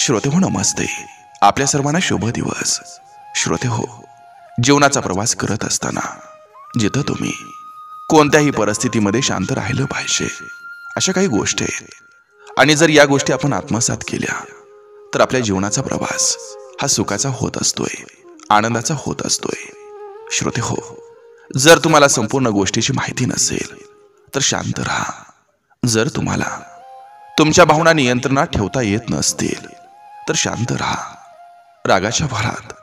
श्रोते हो नमस्ते. आपल्या सर्वांना शुभ दिवस. श्रोते हो, जीवनाचा प्रवास करत असताना जिथं तुम्ही कोणत्याही परिस्थितीमध्ये शांत राहिलं पाहिजे, अशा काही गोष्टी आहेत. आणि जर या गोष्टी आपण आत्मसात केल्या तर आपल्या जीवनाचा प्रवास हा सुखाचा होत असतोय, आनंदाचा होत असतोय. श्रोते हो, जर तुम्हाला संपूर्ण गोष्टीची माहिती नसेल तर शांत राहा. जर तुम्हाला तुमच्या भावना नियंत्रणात ठेवता येत नसतील तर शांत राहा. रागाच्या भरात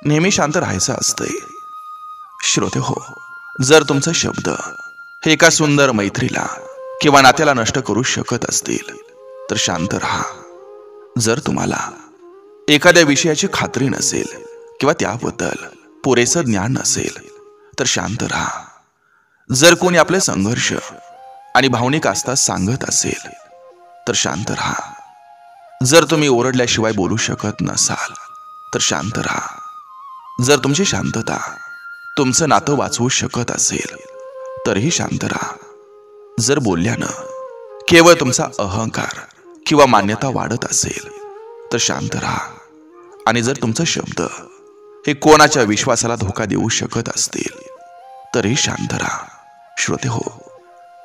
नेहमी शांत राहायचं असतंय. श्रोते हो, जर तुमचे शब्द हे एका सुंदर मैत्रीला किंवा नात्याला नष्ट करू शकत असतील तर शांत राहा. जर तुम्हाला एखाद्या विषयाची खात्री नसेल किंवा त्याबद्दल पुरेसं ज्ञान नसेल तर शांत राहा. जर कोणी आपले संघर्ष आणि भावनिक आस्था सांगत असेल तर शांत राहा. जर तुम्ही ओरडल्याशिवाय बोलू शकत नसाल तर शांत राहा. जर तुमची शांतता तुमचं नातं वाचवू शकत असेल तरीही शांत राहा. जर बोलल्यानं केवळ तुमचा अहंकार किंवा मान्यता वाढत असेल तर शांत राहा. आणि जर तुमचे शब्द हे कोणाच्या विश्वासाला धोका देऊ शकत असतील तरीही शांत राहा. श्रोते हो,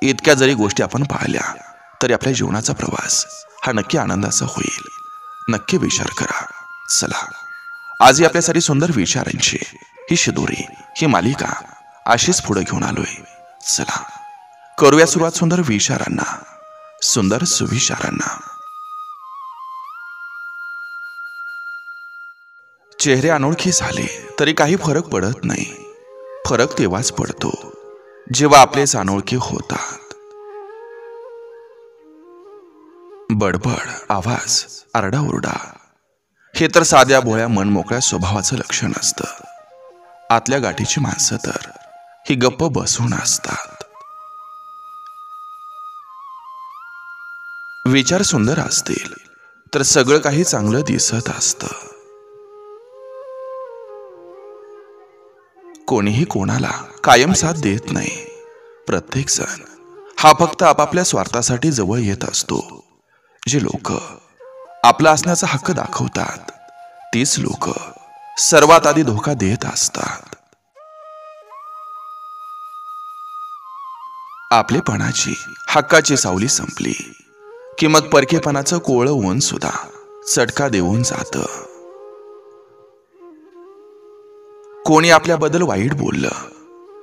इतक्या जरी गोष्टी आपण पाहिल्या तरी आपल्या जीवनाचा प्रवास हा नक्की आनंदाचा होईल. नक्की विचार करा. चला, आजही आपल्यासाठी सुंदर विचारांची ही शिदोरी, ही मालिका अशीच पुढे घेऊन आलोय. चला करूया सुरुवात सुंदर विचारांना, सुंदर सुविचारांना. चेहरे अनोळखी झाले तरी काही फरक पडत नाही. फरक तेव्हाच पडतो जेव्हा आपलेच अनोळखी होतात. बडबड, आवाज, आरडाओरडा हे तर साध्या भोळ्या मनमोकळ्या स्वभावाचं लक्षण असतं. आतल्या गाठीची माणसं तर ही गप्प बसून असतात. विचार सुंदर असतील तर सगळं काही चांगलं दिसत असतं. कोणीही कोणाला कायम साथ देत नाही. प्रत्येक जण हा फक्त आपापल्या स्वार्थासाठी जवळ येत असतो. जे लोक आपला असण्याचा हक्क दाखवतात तीच लोक सर्वात आधी धोका देत असतात. आपलेपणाची हक्काची सावली संपली की मग परकेपणाचं कोवळं ऊन सुद्धा चटका देऊन जातं. कोणी आपल्याबद्दल वाईट बोललं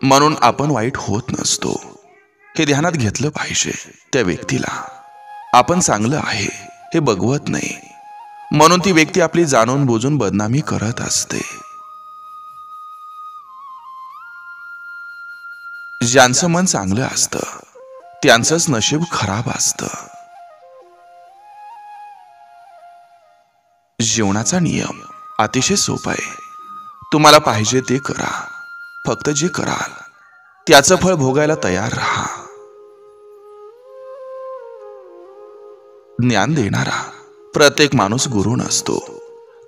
म्हणून आपण वाईट होत नसतो, हे ध्यानात घेतलं पाहिजे. त्या व्यक्तीला आपण चांगलं आहे हे बघवत नाही म्हणून ती व्यक्ती आपली जाणून बुजून बदनामी करत असते. ज्यांचं मन चांगलं असतं त्यांचंच नशीब खराब असतं. जीवनाचा नियम अतिशय सोपा आहे. तुम्हाला पाहिजे ते करा. फक्त जे कराल त्याचं फळ भोगायला तयार राहा. ज्ञान देणारा प्रत्येक माणूस गुरु नसतो.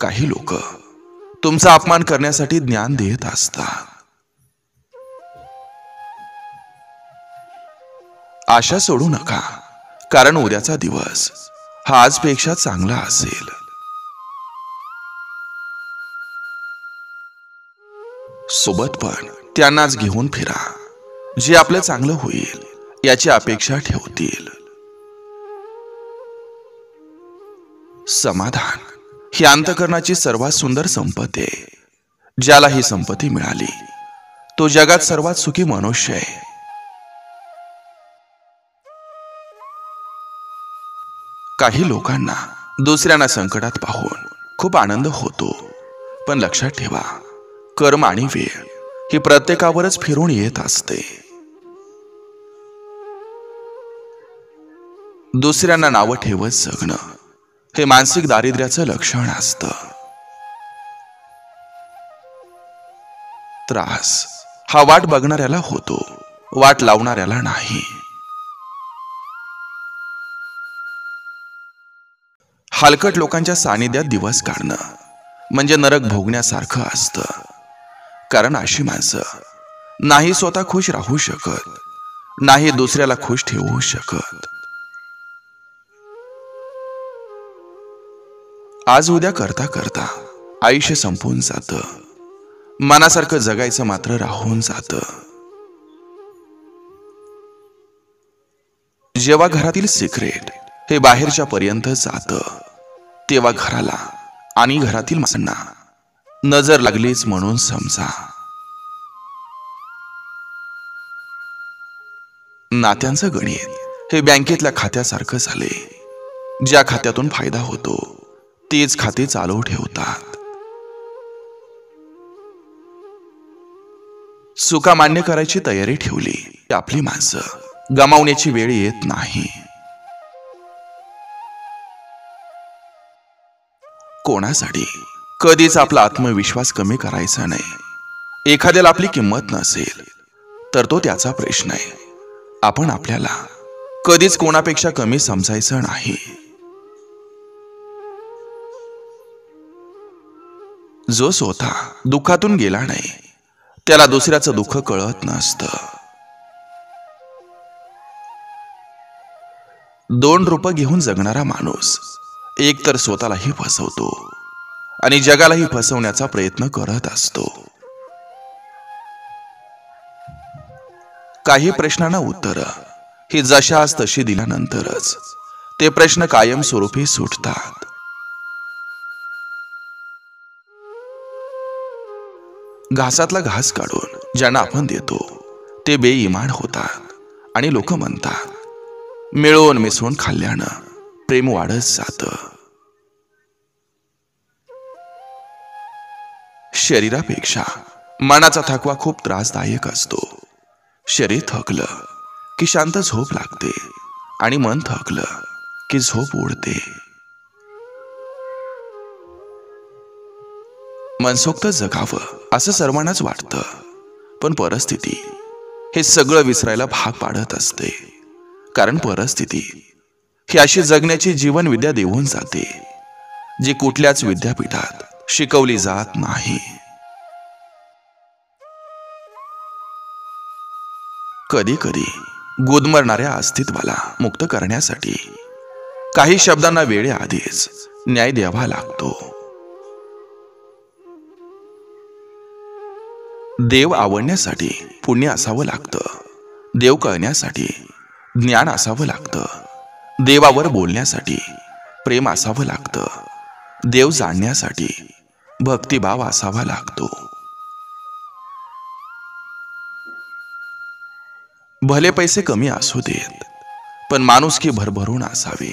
काही लोक तुमचा अपमान करण्यासाठी ज्ञान देत असतात. आशा सोडू नका, कारण उद्याचा दिवस हा आजपेक्षा चांगला असेल. सोबत पण त्यांनाच घेऊन फिरा जे आपलं चांगलं होईल याची अपेक्षा ठेवतील. समाधान ही अंतःकरणाची सर्वात सुंदर संपत्ती आहे. ज्याला ही संपत्ती मिळाली तो जगात सर्वात सुखी मनुष्य आहे. काही लोकांना दुसऱ्यांना संकटात पाहून खूप आनंद होतो, पण लक्षात ठेवा, कर्म आणि वेळ ही प्रत्येकावरच फिरून येत असते. दुसऱ्यांना नावं ठेवत जगणं हे मानसिक दारिद्र्याचं लक्षण असतं. त्रास हा वाट बघणाऱ्याला होतो, वाट लावणाऱ्याला नाही. हलकट लोकांच्या सानिध्यात दिवस काढणं म्हणजे नरक भोगण्यासारखं असतं. कारण अशी माणसं नाही स्वतः खुश राहू शकत, नाही दुसऱ्याला खुश ठेवू शकत. आज उद्या करता करता आयुष्य संपून जातं. मनासारखं जगायचं मात्र राहून जातं. जेव्हा घरातील सिक्रेट हे बाहेरच्या पर्यंत जातं, तेव्हा घराला आणि घरातील माणसांना नजर लागलीच म्हणून समजा. नात्यांचं गणित हे बँकेतल्या खात्यासारखं झाले. ज्या खात्यातून फायदा होतो तेच खाते चालू ठेवतात. चुका मान्य करायची तयारी ठेवली की आपली माणसं गमावण्याची वेळ येत नाही. कोणासाठी कधीच आपला आत्मविश्वास कमी करायचा नाही. एखाद्याला आपली किंमत नसेल तर तो त्याचा प्रश्न आहे. आपण आपल्याला कधीच कोणापेक्षा कमी समजायचं नाही. जो स्वतः दुःखातून गेला नाही त्याला दुसऱ्याचं दुःख कळत नसतं. 2 रुपये घेऊन जगणारा माणूस एकतर स्वतःलाही फसवतो आणि जगालाही फसवण्याचा प्रयत्न करत असतो. काही प्रश्नांना उत्तर ही जशास तशी दिल्यानंतरच ते प्रश्न कायमस्वरूपी सुटतात. घासातला घास काढून ज्यांना आपण देतो ते बेईमान होतात आणि लोक म्हणतात, मिळून मिसळून खाल्ल्यानं प्रेम वाढत जातं. शरीरापेक्षा मनाचा थकवा खूप त्रासदायक असतो. शरीर थकलं की शांत झोप लागते आणि मन थकलं की झोप उडते. मनसोक्त जगावं असं सर्वांनाच वाटतं, पण परिस्थिती हे सगळं विसरायला भाग पाडत असते. कारण परिस्थिती ही अशी जगण्याची जीवनविद्या देऊन जाते जी कुठल्याच विद्यापीठात शिकवली जात नाही. कधी कधी गुदमरणाऱ्या अस्तित्वाला मुक्त करण्यासाठी काही शब्दांना वेळेआधीच न्याय द्यावा लागतो. देव आवडण्यासाठी पुण्य असावं लागतं. देव कळण्यासाठी ज्ञान असावं लागतं. देवावर बोलण्यासाठी प्रेम असावं लागतं. देव जाणण्यासाठी भक्तिभाव असावा लागतो. भले पैसे कमी असू देत, पण माणुसकी भरभरून असावी.